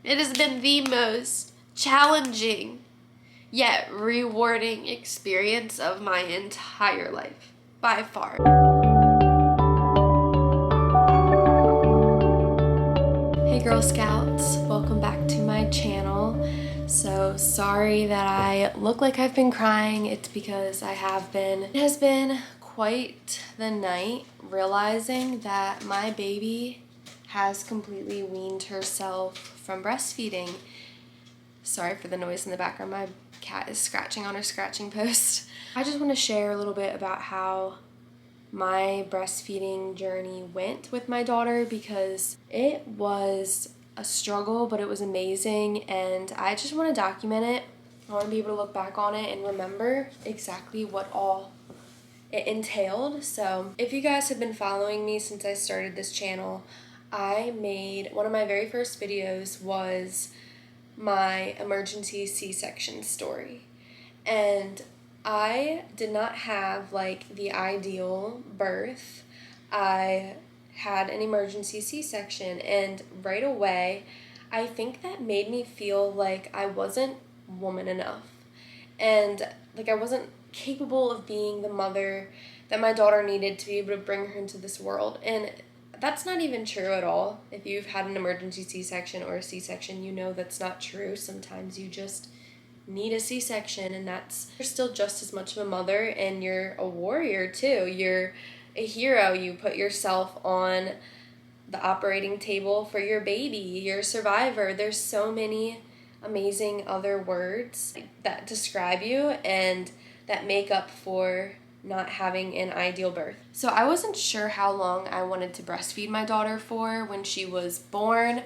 It has been the most challenging yet rewarding experience of my entire life, by far. Hey Girl Scouts, welcome back to my channel. So sorry that I look like I've been crying. It's because I have been. It has been quite the night realizing that my baby has completely weaned herself from breastfeeding. Sorry for the noise in the background. My cat is scratching on her scratching post. I just want to share a little bit about how my breastfeeding journey went with my daughter, because it was a struggle, but it was amazing, and I just want to document it. I want to be able to look back on it and remember exactly what all it entailed. So if you guys have been following me since I started this channel, I made one of my very first videos was my emergency C-section story, and I did not have like the ideal birth. I had an emergency C-section, and right away I think that made me feel like I wasn't woman enough, and like I wasn't capable of being the mother that my daughter needed to be able to bring her into this world. And that's not even true at all. If you've had an emergency C-section or a C-section, you know that's not true. Sometimes you just need a C-section, and you're still just as much of a mother, and you're a warrior too. You're a hero. You put yourself on the operating table for your baby. You're a survivor. There's so many amazing other words that describe you and that make up for not having an ideal birth. So I wasn't sure how long I wanted to breastfeed my daughter for when she was born.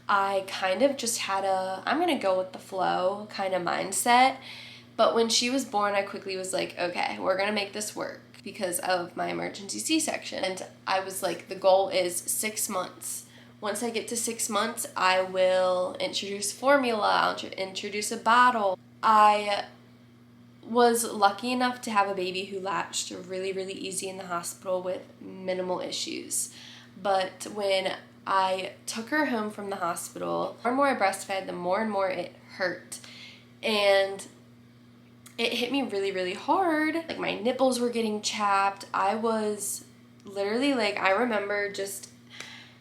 I kind of just had I'm gonna go with the flow kind of mindset. But when she was born, I quickly was like, okay, we're gonna make this work because of my emergency C-section. And I was like, the goal is 6 months. Once I get to 6 months, I will introduce formula, I'll introduce a bottle. I was lucky enough to have a baby who latched really, really easy in the hospital with minimal issues. But when I took her home from the hospital, the more and more I breastfed, the more and more it hurt. And it hit me really, really hard. Like my nipples were getting chapped. I was literally like, I remember just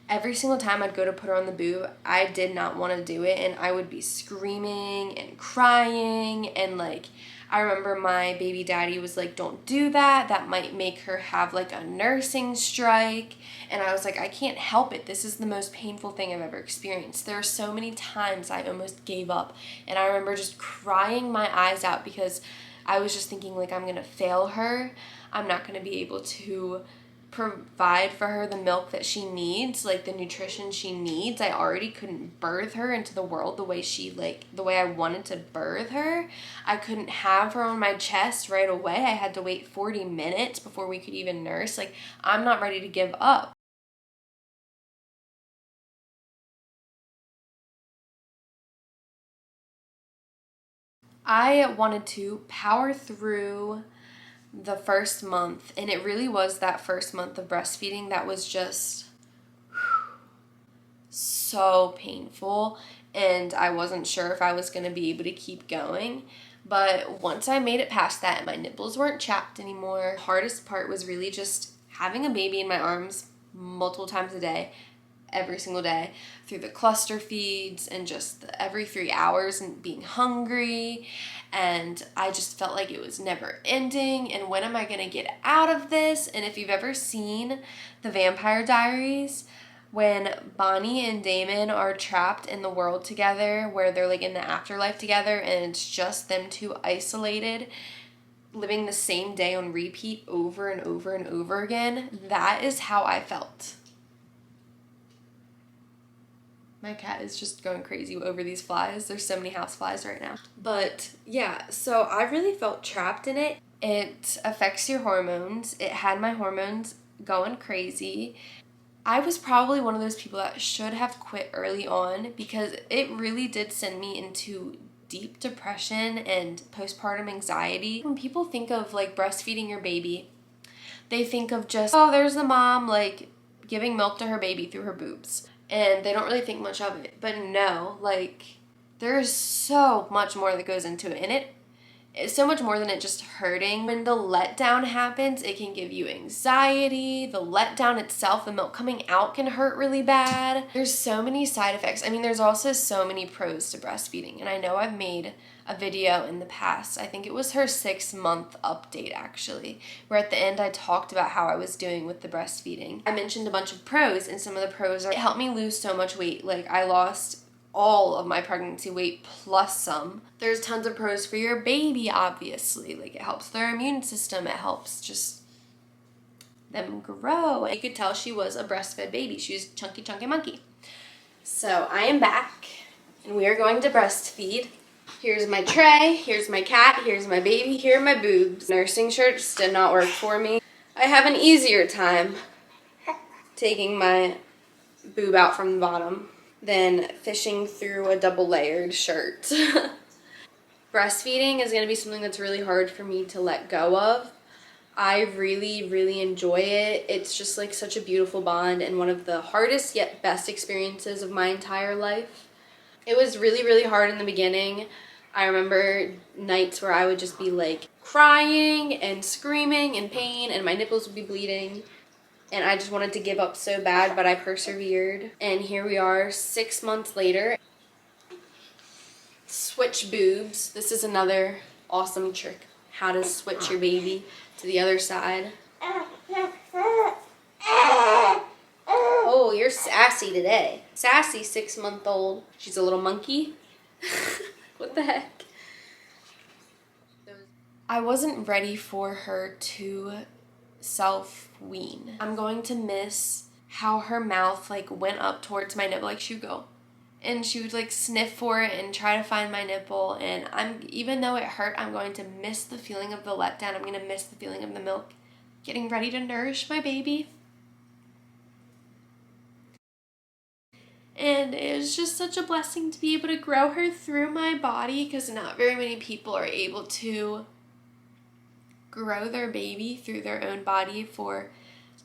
every single time I'd go to put her on the boob, I did not want to do it, and I would be screaming and crying, and like I remember my baby daddy was like, don't do that, that might make her have like a nursing strike. And I was like, I can't help it, this is the most painful thing I've ever experienced. There are so many times I almost gave up, and I remember just crying my eyes out because I was just thinking like, I'm gonna fail her, I'm not gonna be able to provide for her the milk that she needs, like the nutrition she needs. I already couldn't birth her into the world the way I wanted to birth her. I couldn't have her on my chest right away. I had to wait 40 minutes before we could even nurse. Like, I'm not ready to give up. I wanted to power through the first month, and it really was that first month of breastfeeding that was just so painful, and I wasn't sure if I was going to be able to keep going. But once I made it past that, my nipples weren't chapped anymore. The hardest part was really just having a baby in my arms multiple times a day, every single day, through the cluster feeds and just every 3 hours and being hungry. And I just felt like it was never ending, and when am I gonna get out of this? And if you've ever seen The Vampire Diaries, when Bonnie and Damon are trapped in the world together, where they're like in the afterlife together, and it's just them two isolated, living the same day on repeat over and over and over again, that is how I felt. My cat is just going crazy over these flies. There's so many house flies right now. But yeah, so I really felt trapped in it. It affects your hormones. It had my hormones going crazy. I was probably one of those people that should have quit early on, because it really did send me into deep depression and postpartum anxiety. When people think of like breastfeeding your baby, they think of just, oh, there's the mom like giving milk to her baby through her boobs. and they don't really think much of it. But no, like, there's so much more that goes into it, and it's so much more than it just hurting. When the letdown happens, it can give you anxiety. The letdown itself, the milk coming out, can hurt really bad. There's so many side effects. I mean, there's also so many pros to breastfeeding, and I know I've made a video in the past. I think it was her 6-month update, actually, where at the end I talked about how I was doing with the breastfeeding. I mentioned a bunch of pros, and some of the pros are it helped me lose so much weight. Like, I lost all of my pregnancy weight plus some. There's tons of pros for your baby, obviously. Like, it helps their immune system. It helps just them grow. You could tell she was a breastfed baby. She was chunky, chunky monkey. So I am back, and we are going to breastfeed. Here's my tray, here's my cat, here's my baby, here are my boobs. Nursing shirts did not work for me. I have an easier time taking my boob out from the bottom than fishing through a double-layered shirt. Breastfeeding is going to be something that's really hard for me to let go of. I really, really enjoy it. It's just like such a beautiful bond and one of the hardest yet best experiences of my entire life. It was really, really hard in the beginning. I remember nights where I would just be like crying and screaming in pain, and my nipples would be bleeding. And I just wanted to give up so bad, but I persevered. And here we are 6 months later. Switch boobs. This is another awesome trick. How to switch your baby to the other side. Oh, you're sassy today. Sassy 6-month-old. She's a little monkey. What the heck? I wasn't ready for her to self-wean. I'm going to miss how her mouth like went up towards my nipple. Like, she would go and she would like sniff for it and try to find my nipple, and even though it hurt, I'm going to miss the feeling of the letdown. I'm going to miss the feeling of the milk getting ready to nourish my baby. And it was just such a blessing to be able to grow her through my body, because not very many people are able to grow their baby through their own body for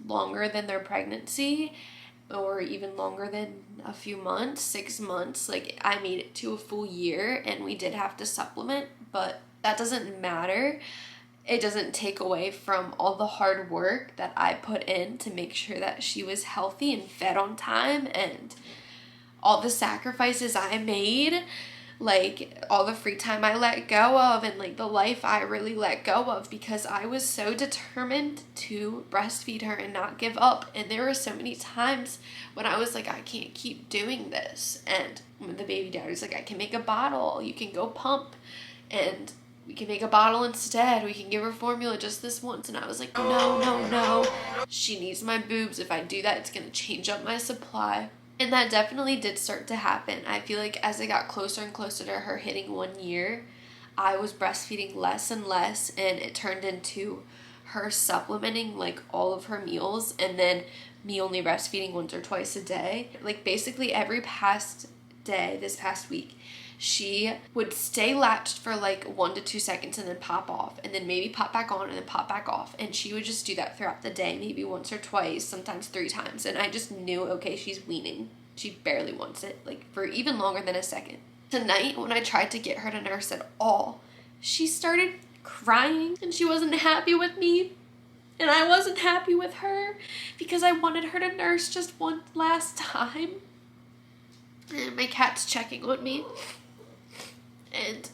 longer than their pregnancy, or even longer than a few months, 6 months. Like, I made it to a full year, and we did have to supplement, but that doesn't matter. It doesn't take away from all the hard work that I put in to make sure that she was healthy and fed on time, and all the sacrifices I made, like all the free time I let go of, and like the life I really let go of, because I was so determined to breastfeed her and not give up. And there were so many times when I was like, I can't keep doing this. And the baby dad was like, I can make a bottle, you can go pump, and we can make a bottle instead. We can give her formula just this once. And I was like, no, no, no. She needs my boobs. If I do that, it's going to change up my supply. And that definitely did start to happen. I feel like as I got closer and closer to her hitting 1 year, I was breastfeeding less and less, and it turned into her supplementing like all of her meals, and then me only breastfeeding once or twice a day. Like, basically every past day this past week, she would stay latched for like 1 to 2 seconds and then pop off, and then maybe pop back on and then pop back off. And she would just do that throughout the day, maybe once or twice, sometimes 3 times. And I just knew, okay, she's weaning. She barely wants it, like for even longer than a second. Tonight, when I tried to get her to nurse at all, she started crying, and she wasn't happy with me. And I wasn't happy with her, because I wanted her to nurse just one last time. And my cat's checking on me. And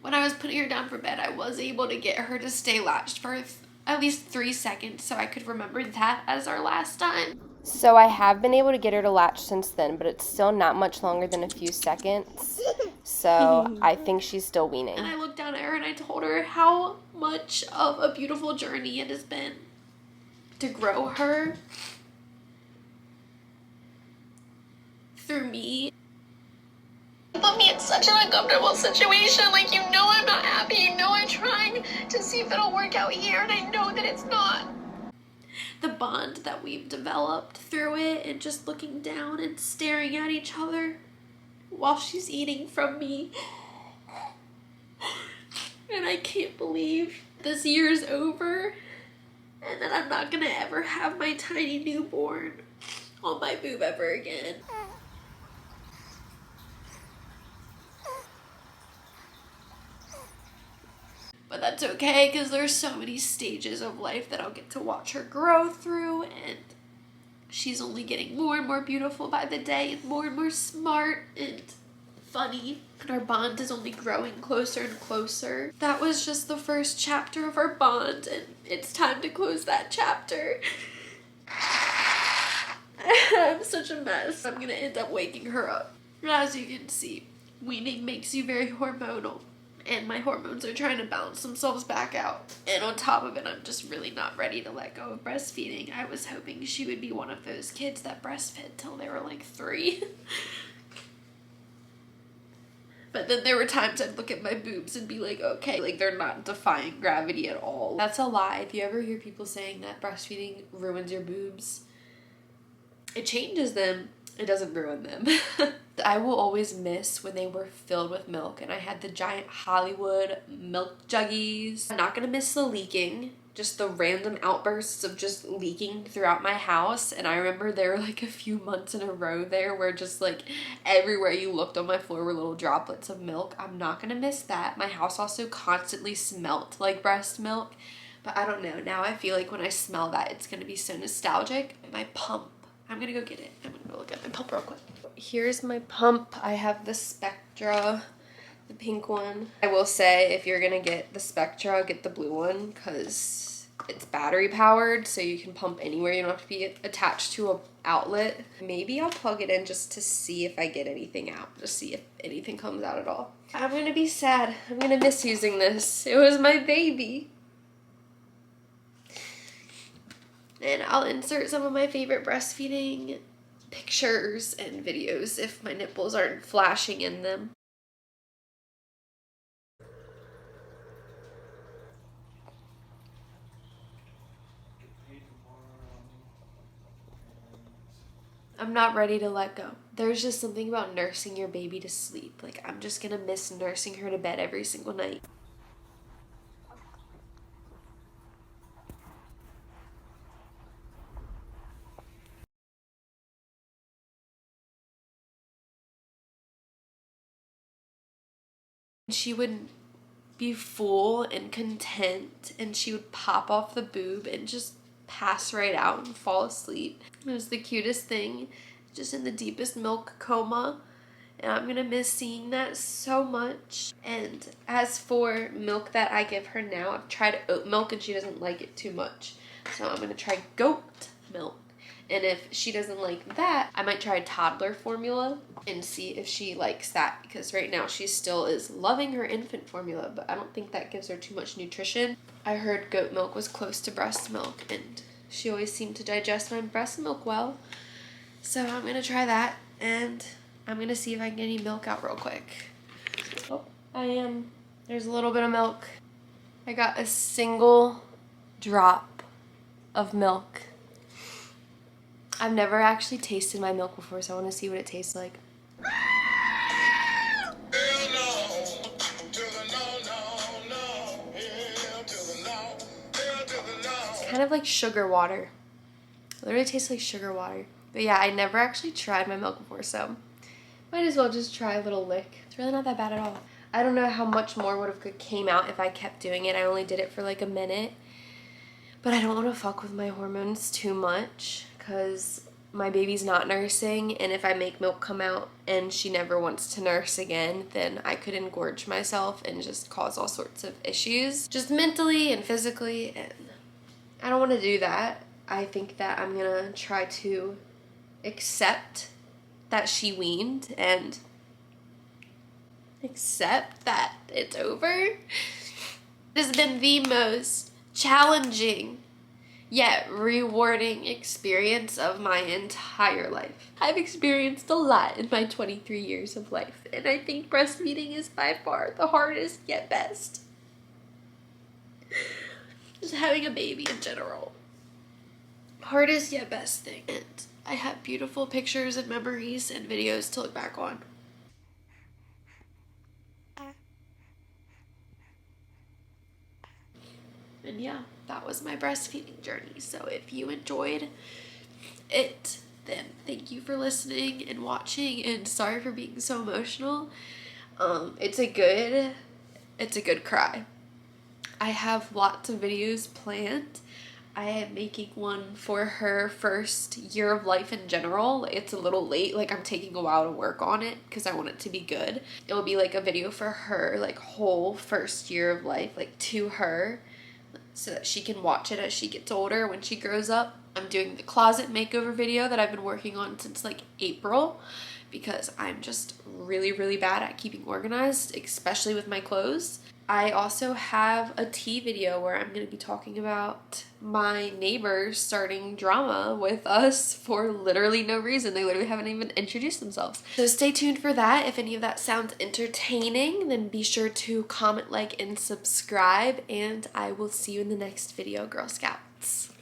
when I was putting her down for bed, I was able to get her to stay latched for at least 3 seconds, so I could remember that as our last time. So I have been able to get her to latch since then, but it's still not much longer than a few seconds. So I think she's still weaning. And I looked down at her and I told her how much of a beautiful journey it has been to grow her through me. Put me in such an uncomfortable situation. Like, you know I'm not happy. You know I'm trying to see if it'll work out here, and I know that it's not. The bond that we've developed through it, and just looking down and staring at each other while she's eating from me. And I can't believe this year's over, and that I'm not gonna ever have my tiny newborn on my boob ever again. But that's okay, because there's so many stages of life that I'll get to watch her grow through, and she's only getting more and more beautiful by the day, and more smart and funny. And our bond is only growing closer and closer. That was just the first chapter of our bond, and it's time to close that chapter. I'm such a mess. I'm gonna end up waking her up. As you can see, weaning makes you very hormonal, and my hormones are trying to balance themselves back out. And on top of it, I'm just really not ready to let go of breastfeeding. I was hoping she would be one of those kids that breastfed till they were like 3. But then there were times I'd look at my boobs and be like, okay, like they're not defying gravity at all. That's a lie. If you ever hear people saying that breastfeeding ruins your boobs, it changes them. It doesn't ruin them. I will always miss when they were filled with milk and I had the giant Hollywood milk juggies. I'm not gonna miss the leaking, just the random outbursts of just leaking throughout my house. And I remember there were like a few months in a row there where just like everywhere you looked on my floor were little droplets of milk. I'm not gonna miss that. My house also constantly smelt like breast milk, but I don't know. Now I feel like when I smell that, it's gonna be so nostalgic. My pump. I'm gonna go get it. I'm gonna go look at my pump real quick. Here's my pump. I have the Spectra, the pink one. I will say, if you're gonna get the Spectra, get the blue one, because it's battery powered, so you can pump anywhere. You don't have to be attached to an outlet. Maybe I'll plug it in just to see if I get anything out, just see if anything comes out at all. I'm gonna be sad. I'm gonna miss using this. It was my baby. And I'll insert some of my favorite breastfeeding pictures and videos if my nipples aren't flashing in them. I'm not ready to let go. There's just something about nursing your baby to sleep. Like, I'm just gonna miss nursing her to bed every single night. She would be full and content, and she would pop off the boob and just pass right out and fall asleep. It was the cutest thing, just in the deepest milk coma, and I'm gonna miss seeing that so much. And as for milk that I give her now, I've tried oat milk and she doesn't like it too much, so I'm gonna try goat milk. And if she doesn't like that, I might try toddler formula and see if she likes that, because right now she still is loving her infant formula, but I don't think that gives her too much nutrition. I heard goat milk was close to breast milk, and she always seemed to digest my breast milk well. So I'm going to try that, and I'm going to see if I can get any milk out real quick. Oh, there's a little bit of milk. I got a single drop of milk. I've never actually tasted my milk before, so I want to see what it tastes like. It's kind of like sugar water. It literally tastes like sugar water. But yeah, I never actually tried my milk before, so might as well just try a little lick. It's really not that bad at all. I don't know how much more would have came out if I kept doing it. I only did it for like a minute. But I don't want to fuck with my hormones too much, because my baby's not nursing, and if I make milk come out and she never wants to nurse again, then I could engorge myself and just cause all sorts of issues, just mentally and physically, and I don't want to do that. I think that I'm gonna try to accept that she weaned and accept that it's over. It has been the most challenging yet rewarding experience of my entire life. I've experienced a lot in my 23 years of life, and I think breastfeeding is by far the hardest yet best. Just having a baby in general. Hardest yet best thing. And I have beautiful pictures and memories and videos to look back on. And yeah, that was my breastfeeding journey. So if you enjoyed it, then thank you for listening and watching, and sorry for being so emotional. It's a good cry. I have lots of videos planned. I am making one for her first year of life in general. It's a little late, like I'm taking a while to work on it because I want it to be good. It will be like a video for her, like whole first year of life, like to her, so that she can watch it as she gets older when she grows up. I'm doing the closet makeover video that I've been working on since like April because I'm just really, really bad at keeping organized, especially with my clothes. I also have a tea video where I'm going to be talking about my neighbors starting drama with us for literally no reason. They literally haven't even introduced themselves. So stay tuned for that. If any of that sounds entertaining, then be sure to comment, like, and subscribe, and I will see you in the next video, Girl Scouts.